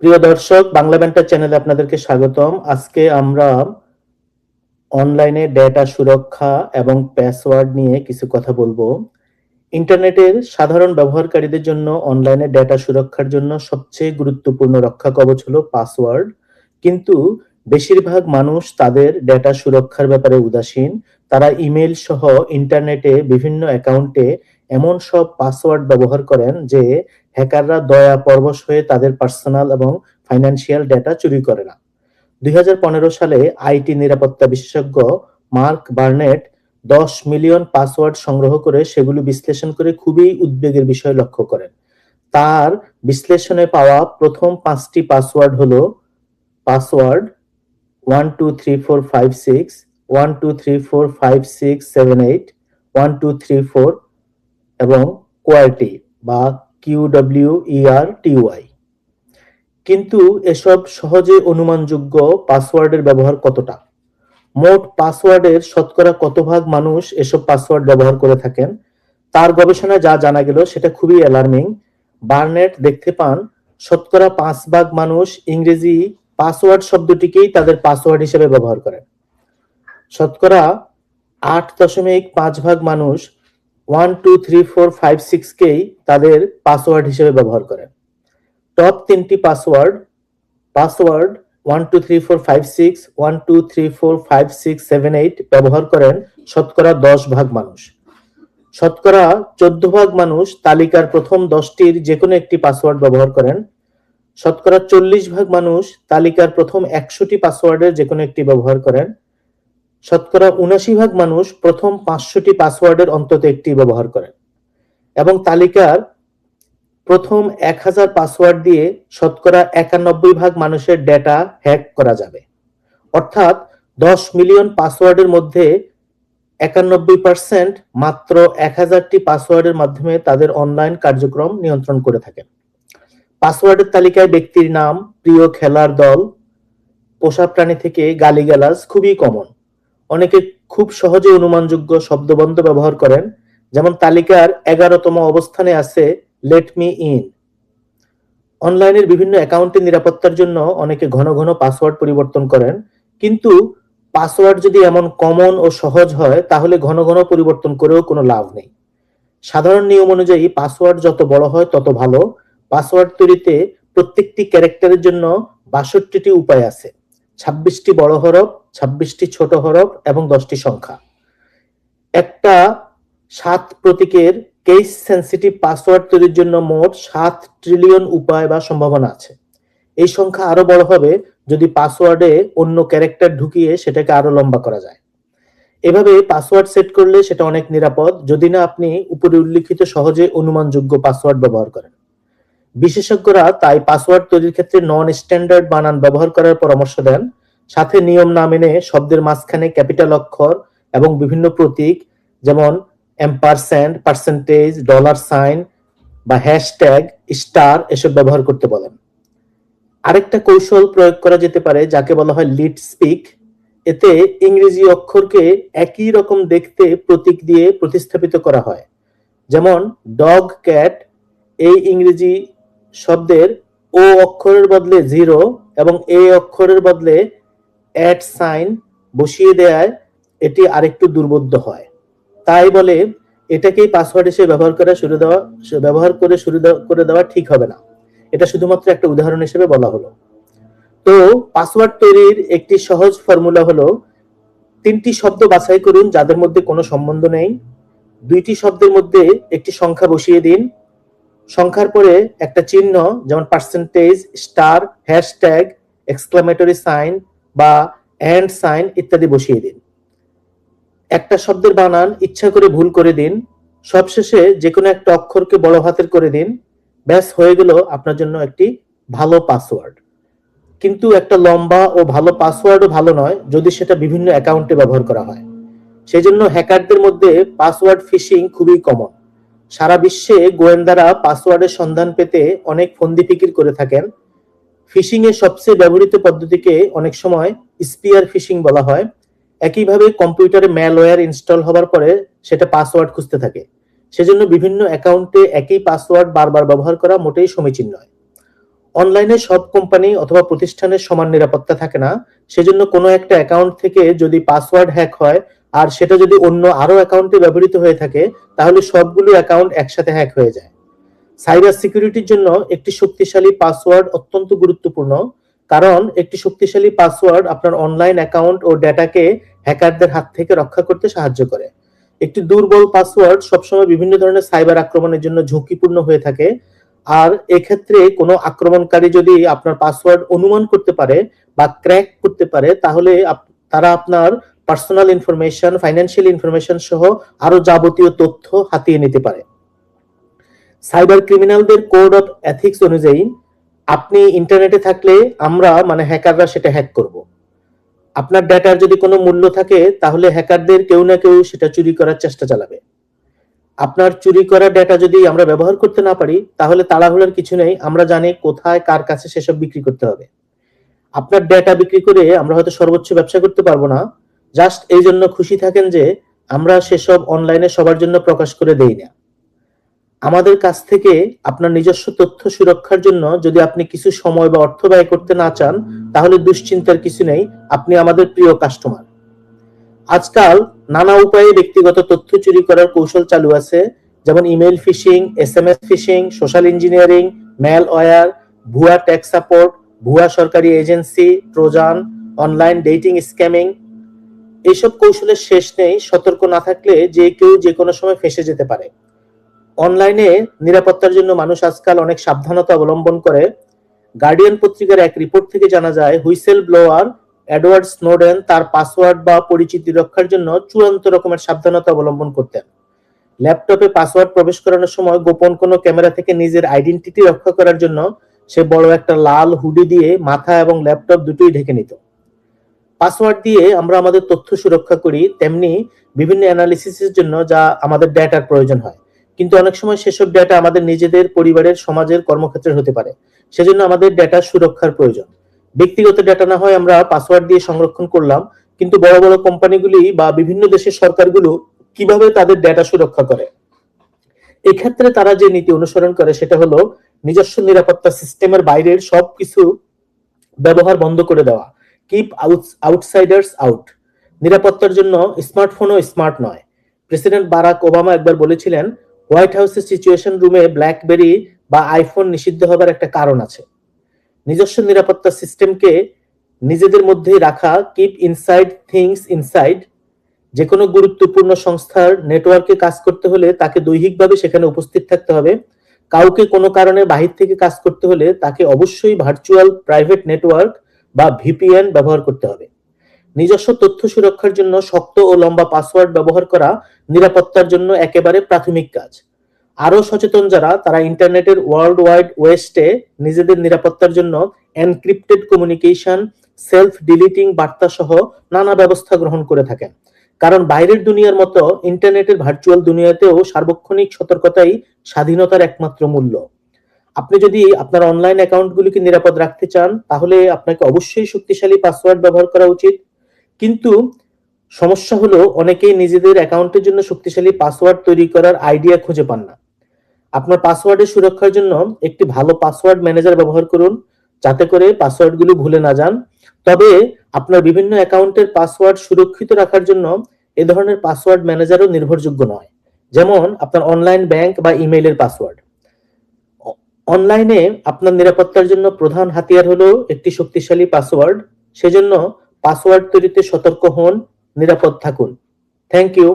প্রিয় দর্শক, বাংলা ব্যান্টার চ্যানেলে আপনাদেরকে স্বাগতম। আজকে আমরা অনলাইনে ডেটা সুরক্ষা এবং পাসওয়ার্ড নিয়ে কিছু কথা বলবো। ইন্টারনেটের সাধারণ ব্যবহারকারীদের জন্য অনলাইনে ডেটা সুরক্ষার জন্য সবচেয়ে গুরুত্বপূর্ণ রক্ষা কবচ হলো পাসওয়ার্ড। কিন্তু বেশিরভাগ মানুষ তাদের ডেটা সুরক্ষার ব্যাপারে উদাসীন। তারা ইমেল সহ ইন্টারনেটে বিভিন্ন অ্যাকাউন্টে এমন সব পাসওয়ার্ড ব্যবহার করেন যে হ্যাকাররা দয়া পরবশ হয়ে তাদের পার্সোনাল এবং ফাইন্যান্সিয়াল ডেটা চুরি করে না। 2015 সালে আইটি নিরাপত্তা বিশেষজ্ঞ মার্ক বার্নেট 10 মিলিয়ন পাসওয়ার্ড সংগ্রহ করে সেগুলো বিশ্লেষণ করে খুবই উদ্বেগের বিষয় লক্ষ্য করেন। তার বিশ্লেষণে পাওয়া প্রথম 5টি পাসওয়ার্ড হলো পাসওয়ার্ড 123456, 12345678, 1234 এবং কোয়ার্টি বা QWERTY। কিন্তু এসব সহজে অনুমানযোগ্য পাসওয়ার্ডের ব্যবহার কতটা? মোট পাসওয়ার্ডের শতকরা কত ভাগ মানুষ এসব পাসওয়ার্ড ব্যবহার করে থাকেন? তার গবেষণায় যা জানা গেল সেটা খুবই অ্যালার্মিং। বার্নেট দেখতে পান শতকরা 5 ভাগ মানুষ ইংরেজি পাসওয়ার্ড শব্দটিকেই তাদের পাসওয়ার্ড হিসেবে ব্যবহার করেন। শতকরা 8.5 ভাগ মানুষ 123456কেই তাদের পাসওয়ার্ড হিসেবে ব্যবহার করেন। টপ 3টি পাসওয়ার্ড 123456, 12345678 ব্যবহার করেন শতকরা 10 ভাগ মানুষ। শতকরা 14 ভাগ মানুষ তালিকার প্রথম 10টির যে কোনো একটি পাসওয়ার্ড ব্যবহার করেন। শতকরা 40 ভাগ মানুষ তালিকার প্রথম 100টি পাসওয়ার্ডের যে কোনো একটি ব্যবহার করেন। শতকরা 79 ভাগ মানুষ প্রথম 500টি পাসওয়ার্ডের অন্তত একটি ব্যবহার করেন। এবং তালিকার প্রথম 1000 পাসওয়ার্ড দিয়ে শতকরা 91 ভাগ মানুষের ডেটা হ্যাক করা যাবে। অর্থাৎ 10 মিলিয়ন পাসওয়ার্ডের মধ্যে 91% মাত্র 1000টি পাসওয়ার্ডের মাধ্যমে তাদের অনলাইন কার্যক্রম নিয়ন্ত্রণ করে থাকেন। পাসওয়ার্ডের তালিকায় ব্যক্তির নাম, প্রিয় খেলার দল, পোষা প্রাণী থেকে গালিগালাজ খুবই কমন। অনেকে খুব সহজে অনুমানযোগ্য শব্দবন্ধ ব্যবহার করেন, যেমন তালিকার 11তম অবস্থানে আছে লেট মি ইন। অনলাইনের বিভিন্ন অ্যাকাউন্টের নিরাপত্তার জন্য অনেকে ঘন ঘন পাসওয়ার্ড পরিবর্তন করেন, কিন্তু পাসওয়ার্ড যদি এমন কমন ও সহজ হয় তাহলে ঘন ঘন পরিবর্তন করেও কোনো লাভ নেই। সাধারণ নিয়ম অনুযায়ী পাসওয়ার্ড যত বড় হয় তত ভালো। পাসওয়ার্ড তৈরিতে প্রত্যেকটি ক্যারেক্টারের জন্য 62টি উপায় আছে। 26টি বড় হরফ, 26টি ছোট হরফ এবং 10টি সংখ্যা। একটা 7 প্রতীকের কেস সেন্সিটিভ পাসওয়ার্ড তৈরির জন্য মোট 7 ট্রিলিয়ন উপায় বা সম্ভাবনা আছে। এই সংখ্যা আরো বড় হবে যদি পাসওয়ার্ডে অন্য ক্যারেক্টার ঢুকিয়ে সেটাকে আরো লম্বা করা যায়। এভাবে পাসওয়ার্ড সেট করলে সেটা অনেক নিরাপদ, যদি না আপনি উপরে উল্লিখিত সহজে অনুমানযোগ্য পাসওয়ার্ড ব্যবহার করেন। বিশেষজ্ঞরা তাই পাসওয়ার্ড তৈরির ক্ষেত্রে নন স্ট্যান্ডার্ড বানান ব্যবহার করার পরামর্শ দেন। সাথে নিয়ম না মেনে শব্দের মাঝখানে ক্যাপিটাল অক্ষর এবং বিভিন্ন প্রতীক যেমন এম্পারস্যান্ড, পার্সেন্টেজ, ডলার সাইন বা হ্যাশট্যাগ, স্টার এসব ব্যবহার করতে বলেন। আরেকটা কৌশল প্রয়োগ করা যেতে পারে যাকে বলা হয় লিড স্পিক। এতে ইংরেজি অক্ষরকে একই রকম দেখতে প্রতীক দিয়ে প্রতিস্থাপিত করা হয়। যেমন ডগ, ক্যাট, এই ইংরেজি শব্দের ও অক্ষরের বদলে 0 এবং এ অক্ষরের বদলে অ্যাট সাইন বসিয়ে দেয় এটি আরেকটু দুর্বোধ্য হয়। তাই বলে এটাকেই পাসওয়ার্ড হিসেবে ব্যবহার করে দেওয়া ঠিক হবে না। এটা শুধুমাত্র একটা উদাহরণ হিসেবে বলা হলো। তো পাসওয়ার্ড তৈরির একটি সহজ ফর্মুলা হলো 3টি শব্দ বাছাই করুন যাদের মধ্যে কোনো সম্বন্ধ নেই। 2টি শব্দের মধ্যে একটি সংখ্যা বসিয়ে দিন। সংখ্যার পরে একটা চিহ্ন যেমন percentage, star, hashtag, exclamatory sign বা এন্ড সাইন ইত্যাদি বসিয়ে দিন। একটা শব্দের বানান ইচ্ছা করে ভুল করে দিন। সবশেষে যে কোনো একটা অক্ষরকে বড় হাতের করে দিন। ব্যাস, হয়ে গেল আপনার জন্য একটি ভালো পাসওয়ার্ড। কিন্তু একটা লম্বা ও ভালো পাসওয়ার্ডও ভালো নয় যদি সেটা বিভিন্ন অ্যাকাউন্টে ব্যবহার করা হয়। সেই জন্য হ্যাকারদের মধ্যে পাসওয়ার্ড ফিশিং খুবই কমন। সারা বিশ্বে গোয়েন্দারা পাসওয়ার্ডের সন্ধান পেতে অনেক ফন্দি ফিকির করে থাকেন। ফিশিং এর সবচেয়ে ব্যবহৃত পদ্ধতিকে অনেক সময় স্পিয়ার ফিশিং বলা হয়। একইভাবে কম্পিউটারে ম্যালওয়্যার ইনস্টল হবার পরে সেটা পাসওয়ার্ড খুঁজতে থাকে। সেজন্য বিভিন্ন অ্যাকাউন্টে একই পাসওয়ার্ড বারবার ব্যবহার করা মোটেই সমীচীন নয়। অনলাইনে সব কোম্পানি অথবা প্রতিষ্ঠানের সমান নিরাপত্তা থাকে না। সেজন্য কোনো একটা অ্যাকাউন্ট থেকে যদি পাসওয়ার্ড হ্যাক হয় আর সেটা যদি অন্য আরো অ্যাকাউন্টে ব্যবহৃত হয়ে থাকে, তাহলে সবগুলো অ্যাকাউন্ট একসাথে হ্যাক হয়ে যায়। সাইবার সিকিউরিটির জন্য একটি শক্তিশালী পাসওয়ার্ড অত্যন্ত গুরুত্বপূর্ণ, কারণ একটি শক্তিশালী পাসওয়ার্ড আপনার অনলাইন অ্যাকাউন্ট ও ডেটাকে হ্যাকারদের হাত থেকে রক্ষা করতে সাহায্য করে। একটি দুর্বল পাসওয়ার্ড সবসময় বিভিন্ন ধরনের সাইবার আক্রমণের জন্য ঝুঁকিপূর্ণ হয়ে থাকে। আর এক্ষেত্রে কোনো আক্রমণকারী যদি আপনার পাসওয়ার্ড অনুমান করতে পারে বা ক্র্যাক করতে পারে, তাহলে তারা আপনার পার্সোনাল ইনফরমেশন, ফাইন্যান্সিয়াল ইনফরমেশন সহ আরো যাবতীয় তথ্য হাতিয়ে নিতে পারে। সাইবার ক্রিমিনালদের কোড অফ এথিক্স অনুযায়ী আপনি ইন্টারনেটে থাকলে আমরা হ্যাকাররা সেটা হ্যাক করব। আপনার ডেটার যদি কোনো মূল্য থাকে, তাহলে হ্যাকারদের কেউ না কেউ সেটা চুরি করার চেষ্টা চালাবে। আপনার চুরি করা ডেটা যদি আমরা ব্যবহার করতে না পারি, তাহলে তাড়াহুড়োর কিছু নেই, আমরা জানি কোথায় কার কাছে সেসব বিক্রি করতে হবে। আপনার ডেটা বিক্রি করে আমরা হয়তো সর্বোচ্চ ব্যবসা করতে পারবো না, জাস্ট এই জন্য খুশি থাকেন যে আমরা সেসব অনলাইনে সবার জন্য প্রকাশ করে দেই না। আমাদের কাছ থেকে আপনার নিজস্ব তথ্য সুরক্ষার জন্য যদি আপনি কিছু সময় বা অর্থ ব্যয় করতে না চান, তাহলে দুশ্চিন্তার কিছু নেই, আপনি আমাদের প্রিয় কাস্টমার। আজকাল নানা উপায়ে ব্যক্তিগত তথ্য চুরি করার কৌশল চালু আছে, যেমন email phishing, SMS phishing, social engineering, malware, ভুয়া ট্যাক্স সাপোর্ট, ভুয়া সরকারি agency, trojan, online dating scamming. এইসব কৌশলের শেষ নেই, সতর্ক না থাকলে যে কেউ যে কোনো সময় ফেঁসে যেতে পারে। অনলাইনে নিরাপত্তার জন্য মানুষ আজকাল অনেক সাবধানতা অবলম্বন করে। গার্ডিয়ান পত্রিকার এক রিপোর্ট থেকে জানা যায়, হুইসেল ব্লোয়ার এডওয়ার্ড স্নোডেন তার পাসওয়ার্ড বা পরিচিতি রক্ষার জন্য চূড়ান্ত রকমের সাবধানতা অবলম্বন করতেন। ল্যাপটপে পাসওয়ার্ড প্রবেশ করানোর সময় গোপন কোনো ক্যামেরা থেকে নিজের আইডেন্টিটি রক্ষা করার জন্য সে বড় একটা লাল হুডি দিয়ে মাথা এবং ল্যাপটপ দুটোই ঢেকে নিত। পাসওয়ার্ড দিয়ে আমরা আমাদের তথ্য সুরক্ষা করি, তেমনি বিভিন্ন অ্যানালিসিসের জন্য যা আমাদের ডেটার প্রয়োজন হয়। কিন্তু অনেক সময় সেসব ডেটা আমাদের নিজেদের, পরিবারের, সমাজের, কর্মক্ষেত্রের হতে পারে। সেজন্য আমাদের ডেটা সুরক্ষার প্রয়োজন। ব্যক্তিগত ডেটা না হয় আমরা পাসওয়ার্ড দিয়ে সংরক্ষণ করলাম, কিন্তু বড় বড় কোম্পানিগুলি বা বিভিন্ন দেশের সরকারগুলো কিভাবে তাদের ডেটা সুরক্ষা করে? এক্ষেত্রে তারা যে নীতি অনুসরণ করে সেটা হলো নিজস্ব নিরাপত্তা সিস্টেমের বাইরের সবকিছু ব্যবহার বন্ধ করে দেওয়া। Keep outsiders out. নিরাপত্তার জন্য স্মার্টফোনও স্মার্ট নয়। প্রেসিডেন্ট বারাক ওবামা একবার বলেছিলেন, হোয়াইট হাউসের সিচুয়েশন রুমে ব্ল্যাকবেরি বা আইফোন নিষিদ্ধ হবার একটা কারণ আছে। নিজস্ব নিরাপত্তা সিস্টেমকে নিজেদের মধ্যেই রাখা, কিপ ইনসাইড থিংস ইনসাইড। যে কোনো গুরুত্বপূর্ণ সংস্থার নেটওয়ার্কে কাজ করতে হলে তাকে দৈহিকভাবে সেখানে উপস্থিত থাকতে হবে। কাউকে কোনো কারণে বাহির থেকে কাজ করতে হলে তাকে অবশ্যই ভার্চুয়াল প্রাইভেট নেটওয়ার্ক বা ভিপিএন ব্যবহার করতে হবে। নিজস্ব তথ্য সুরক্ষার জন্য শক্ত ও লম্বা পাসওয়ার্ড ব্যবহার করা নিরাপত্তার জন্য একেবারে প্রাথমিক কাজ। আরো সচেতন যারা, তারা ইন্টারনেটের ওয়ার্ল্ড ওয়াইড ওয়েস্টে নিজেদের নিরাপত্তার জন্য এনক্রিপ্টেড কমিউনিকেশন, সেলফ ডিলিটিং বার্তা সহ নানা ব্যবস্থা গ্রহণ করে থাকেন। কারণ বাইরের দুনিয়ার মতো ইন্টারনেটের ভার্চুয়াল দুনিয়াতেও সার্বক্ষণিক সতর্কতাই স্বাধীনতার একমাত্র মূল্য। আপনি যদি আপনার অনলাইন অ্যাকাউন্টগুলিকে নিরাপদ রাখতে চান, তাহলে আপনাকে অবশ্যই শক্তিশালী পাসওয়ার্ড ব্যবহার করা উচিত। কিন্তু সমস্যা হলো অনেকেই নিজেদের অ্যাকাউন্টের জন্য শক্তিশালী পাসওয়ার্ড তৈরি করার আইডিয়া খুঁজে পান না। আপনার পাসওয়ার্ডের সুরক্ষার জন্য একটি ভালো পাসওয়ার্ড ম্যানেজার ব্যবহার করুন, যাতে করে পাসওয়ার্ডগুলো ভুলে না যান। তবে আপনার বিভিন্ন অ্যাকাউন্টের পাসওয়ার্ড সুরক্ষিত রাখার জন্য এ ধরনের পাসওয়ার্ড ম্যানেজারও নির্ভরযোগ্য নয়, যেমন আপনার অনলাইন ব্যাংক বা ইমেইলের পাসওয়ার্ড। অনলাইনে আপনার নিরাপত্তার জন্য প্রধান হাতিয়ার হলো একটি শক্তিশালী পাসওয়ার্ড। সেজন্য পাসওয়ার্ড তৈরিতে সতর্ক হন, নিরাপদ থাকুন। Thank you.